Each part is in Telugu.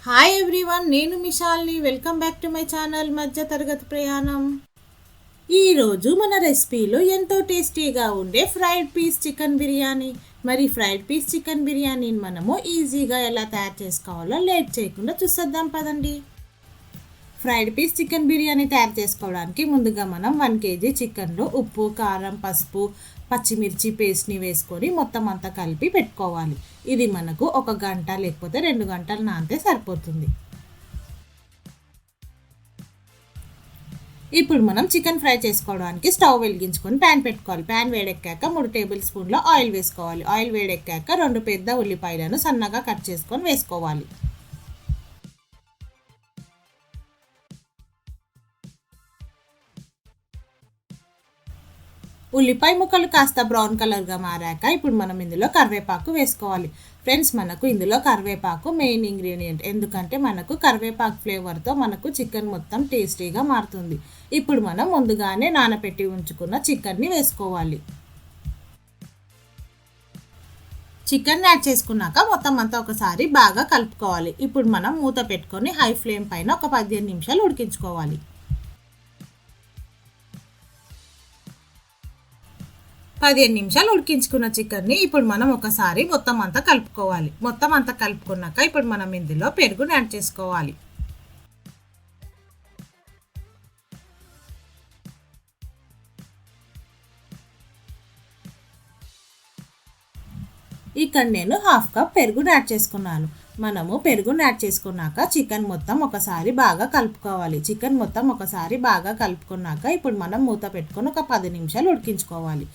హాయ్ ఎవ్రీవన్, నేను మిషాల్ని. Welcome back to my channel మధ్యతరగతి ప్రయాణం. ఈరోజు మన రెసిపీలో ఎంతో టేస్టీగా ఉండే ఫ్రైడ్ పీస్ చికెన్ బిర్యానీ. మరి ఫ్రైడ్ పీస్ చికెన్ బిర్యానీని మనము ఈజీగా ఎలా తయారు చేసుకోవాలో లేట్ చేయకుండా చూసేద్దాం పదండి. ఫ్రైడ్ పీస్ చికెన్ బిర్యానీ తయారు చేసుకోవడానికి ముందుగా మనం 1 kg చికెన్లో ఉప్పు, కారం, పసుపు, పచ్చిమిర్చి పేస్ట్ని వేసుకొని మొత్తం అంతా కలిపి పెట్టుకోవాలి. ఇది మనకు 1 గంట లేకపోతే 2 గంటలు నానితే సరిపోతుంది. ఇప్పుడు మనం చికెన్ ఫ్రై చేసుకోవడానికి స్టవ్ వెలిగించుకొని ప్యాన్ పెట్టుకోవాలి. ప్యాన్ వేడెక్కాక 3 టేబుల్ స్పూన్ల ఆయిల్ వేసుకోవాలి. ఆయిల్ వేడెక్కాక 2 పెద్ద ఉల్లిపాయలను సన్నగా కట్ చేసుకొని వేసుకోవాలి. ఉల్లిపాయ ముక్కలు కాస్త బ్రౌన్ కలర్గా మారాక ఇప్పుడు మనం ఇందులో కరివేపాకు వేసుకోవాలి. ఫ్రెండ్స్, మనకు ఇందులో కరివేపాకు మెయిన్ ఇంగ్రీడియంట్. ఎందుకంటే మనకు కరివేపాకు ఫ్లేవర్తో మనకు చికెన్ మొత్తం టేస్టీగా మారుతుంది. ఇప్పుడు మనం ముందుగానే నానబెట్టి ఉంచుకున్న చికెన్ని వేసుకోవాలి. చికెన్ యాడ్ చేసుకున్నాక మొత్తం అంతా ఒకసారి బాగా కలుపుకోవాలి. ఇప్పుడు మనం మూత పెట్టుకొని హై ఫ్లేమ్ పైన ఒక 15 నిమిషాలు ఉడికించుకోవాలి. 15 నిమిషాలు ఉడికించుకున్న చికెన్ని ఇప్పుడు మనం ఒకసారి మొత్తం అంతా కలుపుకోవాలి. మొత్తం అంతా కలుపుకున్నాక ఇప్పుడు మనం ఇందులో పెరుగుని యాడ్ చేసుకోవాలి. ఇక్కడ నేను 1/2 కప్ పెరుగుని యాడ్ చేసుకున్నాను. మనము పెరుగుని యాడ్ చేసుకున్నాక చికెన్ మొత్తం ఒకసారి బాగా కలుపుకోవాలి. చికెన్ మొత్తం ఒకసారి బాగా కలుపుకున్నాక ఇప్పుడు మనం మూత పెట్టుకొని ఒక 10 నిమిషాలు ఉడికించుకోవాలి.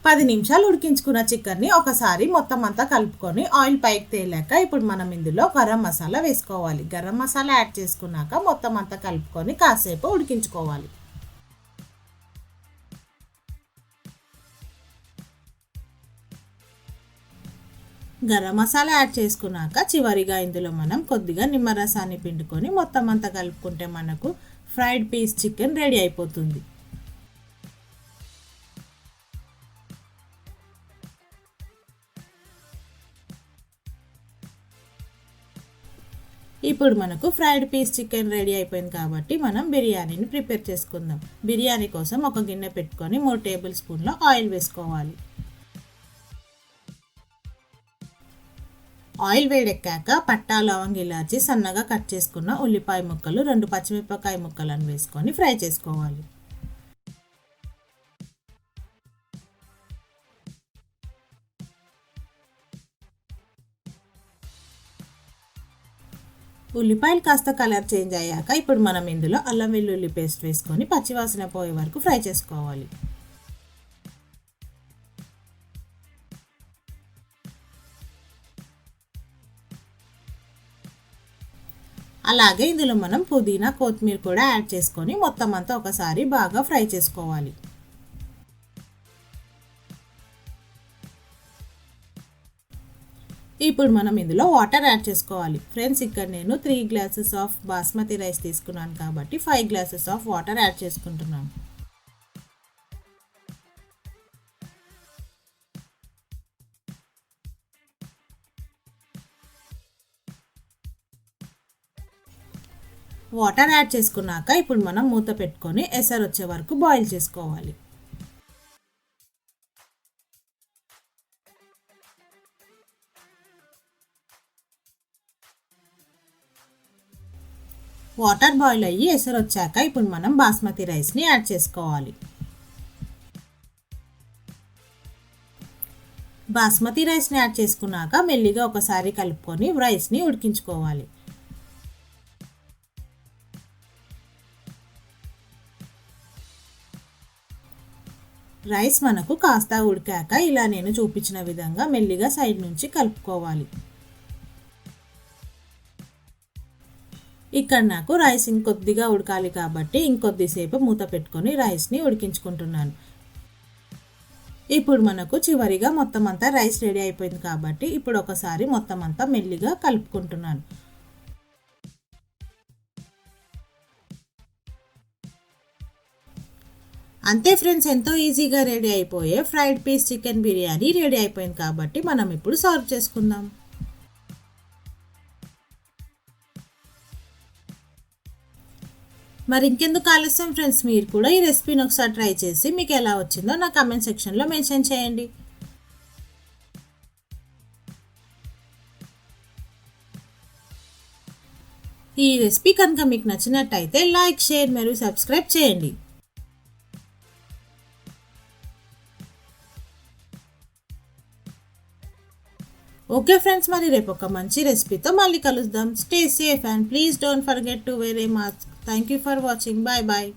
10 నిమిషాలు ఉడికించుకున్న చికెన్ని ఒకసారి మొత్తం అంతా కలుపుకొని ఆయిల్ పైకి తేలాక ఇప్పుడు మనం ఇందులో గరం మసాలా వేసుకోవాలి. గరం మసాలా యాడ్ చేసుకున్నాక మొత్తం అంతా కలుపుకొని కాసేపు ఉడికించుకోవాలి. గరం మసాలా యాడ్ చేసుకున్నాక చివరిగా ఇందులో మనం కొద్దిగా నిమ్మరసాన్ని పిండుకొని మొత్తం అంతా కలుపుకుంటే మనకు ఫ్రైడ్ పీస్ చికెన్ రెడీ అయిపోతుంది. ఇప్పుడు మనకు ఫ్రైడ్ పీస్ చికెన్ రెడీ అయిపోయింది కాబట్టి మనం బిర్యానీని ప్రిపేర్ చేసుకుందాం. బిర్యానీ కోసం ఒక గిన్నె పెట్టుకొని 3 టేబుల్ స్పూన్ల ఆయిల్ వేసుకోవాలి. ఆయిల్ వేడెక్కాక పట్టా, లవంగ, ఇలాచి, సన్నగా కట్ చేసుకున్న ఉల్లిపాయ ముక్కలు, 2 పచ్చిమిరపకాయ ముక్కలను వేసుకొని ఫ్రై చేసుకోవాలి. ఉల్లిపాయలు కాస్త కలర్ చేంజ్ అయ్యాక ఇప్పుడు మనం ఇందులో అల్లం వెల్లుల్లి పేస్ట్ వేసుకొని పచ్చివాసన పోయే వరకు ఫ్రై చేసుకోవాలి. అలాగే ఇందులో మనం పుదీనా, కొత్తిమీర కూడా యాడ్ చేసుకొని మొత్తం అంతా ఒకసారి బాగా ఫ్రై చేసుకోవాలి. ఇప్పుడు మనం ఇందులో వాటర్ యాడ్ చేసుకోవాలి. ఫ్రెండ్స్, ఇక్కడ నేను 3 గ్లాసెస్ ఆఫ్ బాస్మతి రైస్ తీసుకున్నాను కాబట్టి 5 గ్లాసెస్ ఆఫ్ వాటర్ యాడ్ చేసుకుంటున్నాను. వాటర్ యాడ్ చేసుకున్నాక ఇప్పుడు మనం మూత పెట్టుకొని ఎసరు వచ్చే వరకు బాయిల్ చేసుకోవాలి. వాటర్ బాయిల్ అయ్యి ఎసరు వచ్చాక ఇప్పుడు మనం బాస్మతి రైస్ని యాడ్ చేసుకోవాలి. బాస్మతి రైస్ని యాడ్ చేసుకున్నాక మెల్లిగా ఒకసారి కలుపుకొని రైస్ని ఉడికించుకోవాలి. రైస్ మనకు కాస్త ఉడికాక ఇలా నేను చూపించిన విధంగా మెల్లిగా సైడ్ నుంచి కలుపుకోవాలి. ఇక్కడ నాకు రైస్ ఇంకొద్దిగా ఉడకాలి కాబట్టి ఇంకొద్దిసేపు మూత పెట్టుకొని రైస్ని ఉడికించుకుంటున్నాను. ఇప్పుడు మనకు చివరిగా మొత్తం అంతా రైస్ రెడీ అయిపోయింది కాబట్టి ఇప్పుడు ఒకసారి మొత్తం అంతా మెల్లిగా కలుపుకుంటున్నాను. అంతే ఫ్రెండ్స్, ఎంతో ఈజీగా రెడీ అయిపోయే fried piece chicken biryani ready అయిపోయింది కాబట్టి మనం ఇప్పుడు సర్వ్ చేసుకుందాం. మరి ఇంకెందుకు ఆలస్యం ఫ్రెండ్స్, మీరు కూడా ఈ రెసిపీని ఒకసారి ట్రై చేసి మీకు ఎలా వచ్చిందో నా కామెంట్ సెక్షన్లో మెన్షన్ చేయండి. ఈ రెసిపీ కనుక మీకు నచ్చినట్టయితే లైక్, షేర్ మరియు సబ్స్క్రైబ్ చేయండి. ఓకే ఫ్రెండ్స్, మరి రేపు ఒక మంచి రెసిపీతో మళ్ళీ కలుద్దాం. Stay safe and please don't forget to wear a mask. Thank you for watching. Bye bye.